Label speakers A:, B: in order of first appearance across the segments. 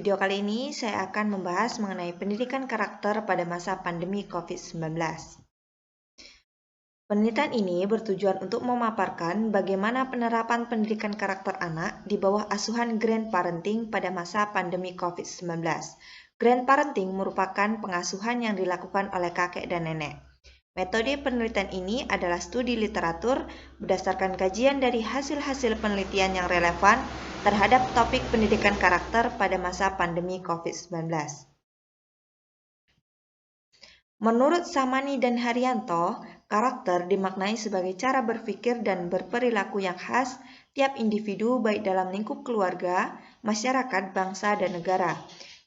A: video kali ini saya akan membahas mengenai pendidikan karakter pada masa pandemi COVID-19. Penelitian ini bertujuan untuk memaparkan bagaimana penerapan pendidikan karakter anak di bawah asuhan grandparenting pada masa pandemi COVID-19. Grandparenting merupakan pengasuhan yang dilakukan oleh kakek dan nenek. Metode penelitian ini adalah studi literatur berdasarkan kajian dari hasil-hasil penelitian yang relevan terhadap topik pendidikan karakter pada masa pandemi COVID-19. Menurut Samani dan Haryanto, karakter dimaknai sebagai cara berpikir dan berperilaku yang khas tiap individu baik dalam lingkup keluarga, masyarakat, bangsa, dan negara.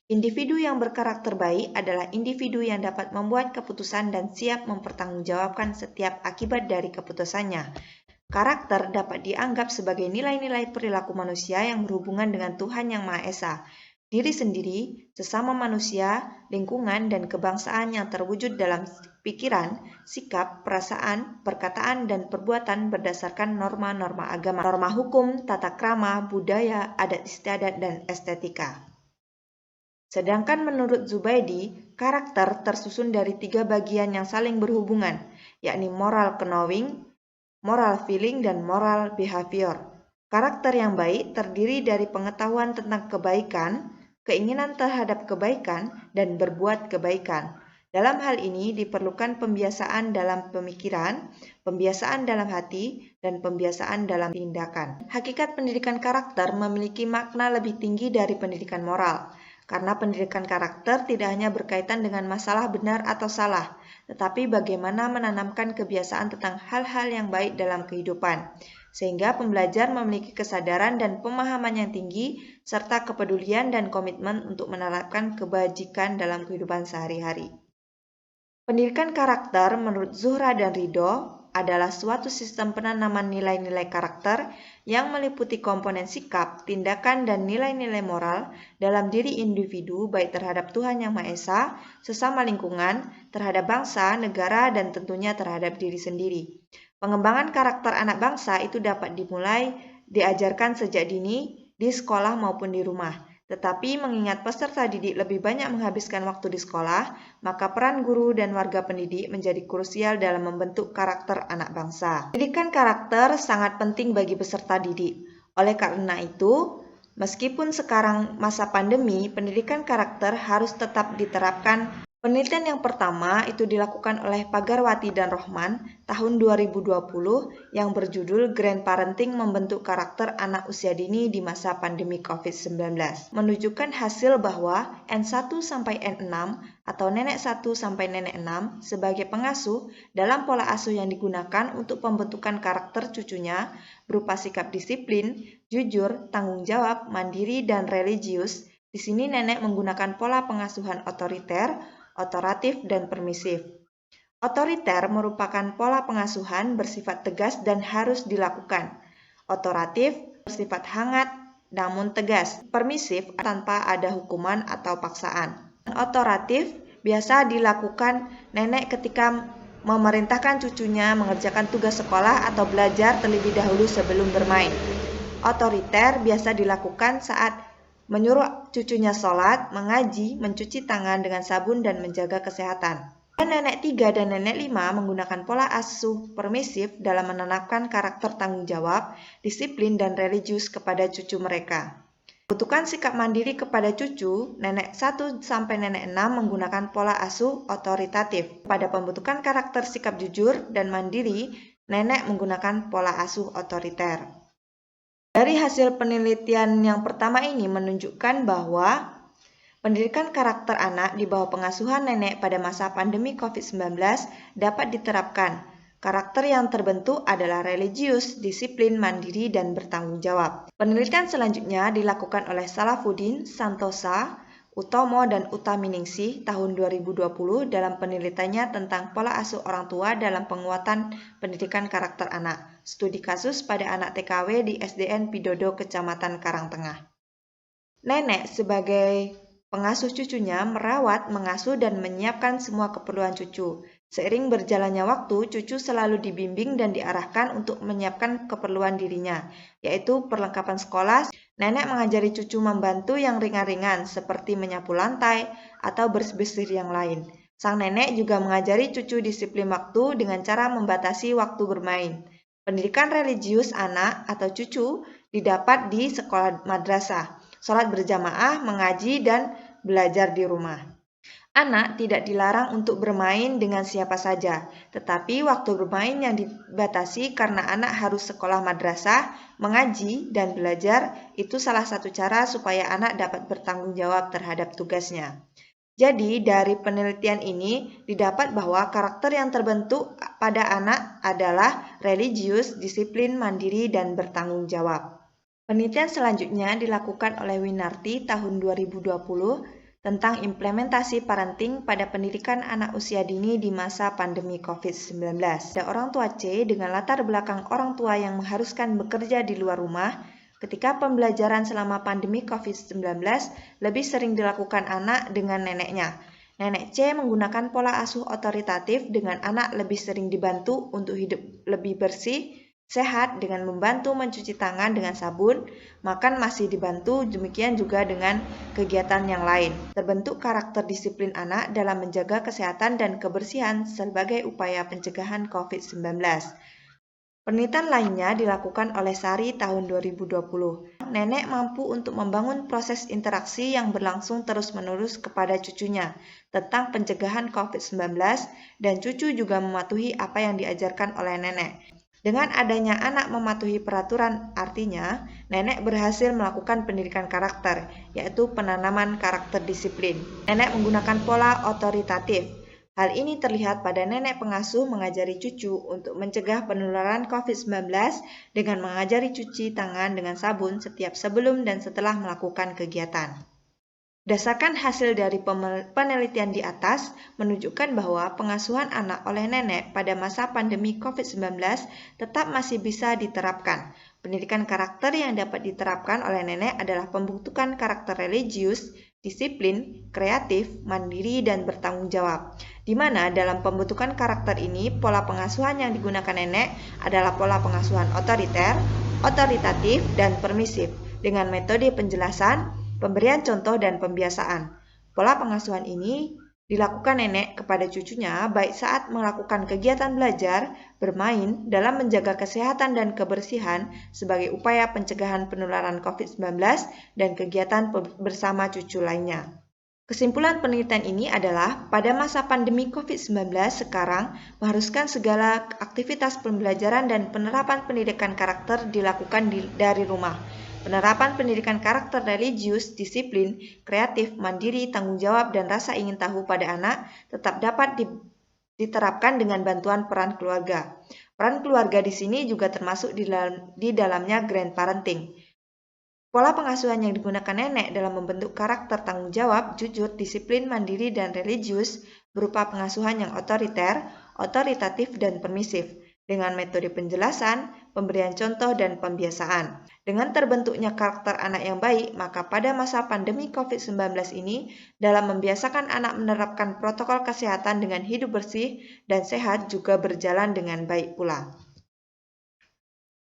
A: Individu yang berkarakter baik adalah individu yang dapat membuat keputusan dan siap mempertanggungjawabkan setiap akibat dari keputusannya. Karakter dapat dianggap sebagai nilai-nilai perilaku manusia yang berhubungan dengan Tuhan Yang Maha Esa, diri sendiri, sesama manusia, lingkungan, dan kebangsaan yang terwujud dalam pikiran, sikap, perasaan, perkataan, dan perbuatan berdasarkan norma-norma agama, norma hukum, tata krama, budaya, adat istiadat, dan estetika. Sedangkan menurut Zubaidi, karakter tersusun dari 3 bagian yang saling berhubungan, yakni moral knowing, moral feeling, dan moral behavior. Karakter yang baik terdiri dari pengetahuan tentang kebaikan, keinginan terhadap kebaikan, dan berbuat kebaikan. Dalam hal ini diperlukan pembiasaan dalam pemikiran, pembiasaan dalam hati, dan pembiasaan dalam tindakan. Hakikat pendidikan karakter memiliki makna lebih tinggi dari pendidikan moral. Karena pendidikan karakter tidak hanya berkaitan dengan masalah benar atau salah, tetapi bagaimana menanamkan kebiasaan tentang hal-hal yang baik dalam kehidupan, sehingga pembelajar memiliki kesadaran dan pemahaman yang tinggi, serta kepedulian dan komitmen untuk menerapkan kebajikan dalam kehidupan sehari-hari. Pendidikan karakter menurut Zuhra dan Ridho adalah suatu sistem penanaman nilai-nilai karakter yang meliputi komponen sikap, tindakan, dan nilai-nilai moral dalam diri individu baik terhadap Tuhan Yang Maha Esa, sesama lingkungan, terhadap bangsa, negara, dan tentunya terhadap diri sendiri. Pengembangan karakter anak bangsa itu dapat diajarkan sejak dini di sekolah maupun di rumah. Tetapi mengingat peserta didik lebih banyak menghabiskan waktu di sekolah, maka peran guru dan warga pendidik menjadi krusial dalam membentuk karakter anak bangsa. Pendidikan karakter sangat penting bagi peserta didik. Oleh karena itu, meskipun sekarang masa pandemi, pendidikan karakter harus tetap diterapkan. Penelitian yang pertama itu dilakukan oleh Pagarwati dan Rohman tahun 2020 yang berjudul Grandparenting Membentuk Karakter Anak Usia Dini di Masa Pandemi COVID-19. Menunjukkan hasil bahwa N1 sampai N6 atau nenek 1 sampai nenek 6 sebagai pengasuh dalam pola asuh yang digunakan untuk pembentukan karakter cucunya berupa sikap disiplin, jujur, tanggung jawab, mandiri, dan religius. Di sini nenek menggunakan pola pengasuhan otoriter, otoratif, dan permisif. Otoriter merupakan pola pengasuhan bersifat tegas dan harus dilakukan. Otoratif bersifat hangat namun tegas. Permisif tanpa ada hukuman atau paksaan. Otoratif biasa dilakukan nenek ketika memerintahkan cucunya mengerjakan tugas sekolah atau belajar terlebih dahulu sebelum bermain. Otoriter biasa dilakukan saat menyuruh cucunya sholat, mengaji, mencuci tangan dengan sabun, dan menjaga kesehatan. Dan nenek 3 dan nenek 5 menggunakan pola asuh permisif dalam menanamkan karakter tanggung jawab, disiplin, dan religius kepada cucu mereka. Pembentukan sikap mandiri kepada cucu, nenek 1 sampai nenek 6 menggunakan pola asuh otoritatif. Pada pembentukan karakter sikap jujur dan mandiri, nenek menggunakan pola asuh otoriter. Dari hasil penelitian yang pertama ini menunjukkan bahwa pendidikan karakter anak di bawah pengasuhan nenek pada masa pandemi COVID-19 dapat diterapkan. Karakter yang terbentuk adalah religius, disiplin, mandiri, dan bertanggung jawab. Penelitian selanjutnya dilakukan oleh Salafuddin, Santosa, Utomo, dan Utaminingsih tahun 2020 dalam penelitiannya tentang pola asuh orang tua dalam penguatan pendidikan karakter anak. Studi kasus pada anak TKW di SDN Pidodo, Kecamatan Karangtengah. Nenek sebagai pengasuh cucunya merawat, mengasuh, dan menyiapkan semua keperluan cucu. Seiring berjalannya waktu, cucu selalu dibimbing dan diarahkan untuk menyiapkan keperluan dirinya, yaitu perlengkapan sekolah, Nenek mengajari cucu membantu yang ringan-ringan seperti menyapu lantai atau bersih-bersih yang lain. Sang nenek juga mengajari cucu disiplin waktu dengan cara membatasi waktu bermain. Pendidikan religius anak atau cucu didapat di sekolah madrasah, sholat berjamaah, mengaji, dan belajar di rumah. Anak tidak dilarang untuk bermain dengan siapa saja, tetapi waktu bermain yang dibatasi karena anak harus sekolah madrasah, mengaji, dan belajar itu salah satu cara supaya anak dapat bertanggung jawab terhadap tugasnya. Jadi, dari penelitian ini didapat bahwa karakter yang terbentuk pada anak adalah religius, disiplin, mandiri, dan bertanggung jawab. Penelitian selanjutnya dilakukan oleh Winarti tahun 2020 tentang implementasi parenting pada pendidikan anak usia dini di masa pandemi COVID-19. Ada orang tua C dengan latar belakang orang tua yang mengharuskan bekerja di luar rumah, ketika pembelajaran selama pandemi COVID-19 lebih sering dilakukan anak dengan neneknya. Nenek C menggunakan pola asuh otoritatif dengan anak lebih sering dibantu untuk hidup lebih bersih, sehat dengan membantu mencuci tangan dengan sabun, makan masih dibantu, demikian juga dengan kegiatan yang lain. Terbentuk karakter disiplin anak dalam menjaga kesehatan dan kebersihan sebagai upaya pencegahan COVID-19. Penelitian lainnya dilakukan oleh Sari tahun 2020. Nenek mampu untuk membangun proses interaksi yang berlangsung terus-menerus kepada cucunya tentang pencegahan COVID-19 dan cucu juga mematuhi apa yang diajarkan oleh nenek. Dengan adanya anak mematuhi peraturan, artinya nenek berhasil melakukan pendidikan karakter, yaitu penanaman karakter disiplin. Nenek menggunakan pola otoritatif. Hal ini terlihat pada nenek pengasuh mengajari cucu untuk mencegah penularan COVID-19 dengan mengajari cuci tangan dengan sabun setiap sebelum dan setelah melakukan kegiatan. Berdasarkan hasil dari penelitian di atas menunjukkan bahwa pengasuhan anak oleh nenek pada masa pandemi COVID-19 tetap masih bisa diterapkan. Pendidikan karakter yang dapat diterapkan oleh nenek adalah pembentukan karakter religius, disiplin, kreatif, mandiri, dan bertanggung jawab. Di mana dalam pembentukan karakter ini, pola pengasuhan yang digunakan nenek adalah pola pengasuhan otoriter, otoritatif, dan permisif dengan metode penjelasan, pemberian contoh, dan pembiasaan. Pola pengasuhan ini dilakukan nenek kepada cucunya baik saat melakukan kegiatan belajar, bermain, dalam menjaga kesehatan dan kebersihan sebagai upaya pencegahan penularan COVID-19 dan kegiatan bersama cucu lainnya. Kesimpulan penelitian ini adalah pada masa pandemi COVID-19 sekarang mengharuskan segala aktivitas pembelajaran dan penerapan pendidikan karakter dilakukan dari rumah. Penerapan pendidikan karakter religius, disiplin, kreatif, mandiri, tanggung jawab, dan rasa ingin tahu pada anak tetap dapat diterapkan dengan bantuan peran keluarga. Peran keluarga di sini juga termasuk di dalamnya grand parenting. Pola pengasuhan yang digunakan nenek dalam membentuk karakter tanggung jawab, jujur, disiplin, mandiri, dan religius berupa pengasuhan yang otoriter, otoritatif, dan permisif dengan metode penjelasan, pemberian contoh, dan pembiasaan. Dengan terbentuknya karakter anak yang baik, maka pada masa pandemi COVID-19 ini, dalam membiasakan anak menerapkan protokol kesehatan dengan hidup bersih dan sehat juga berjalan dengan baik pula.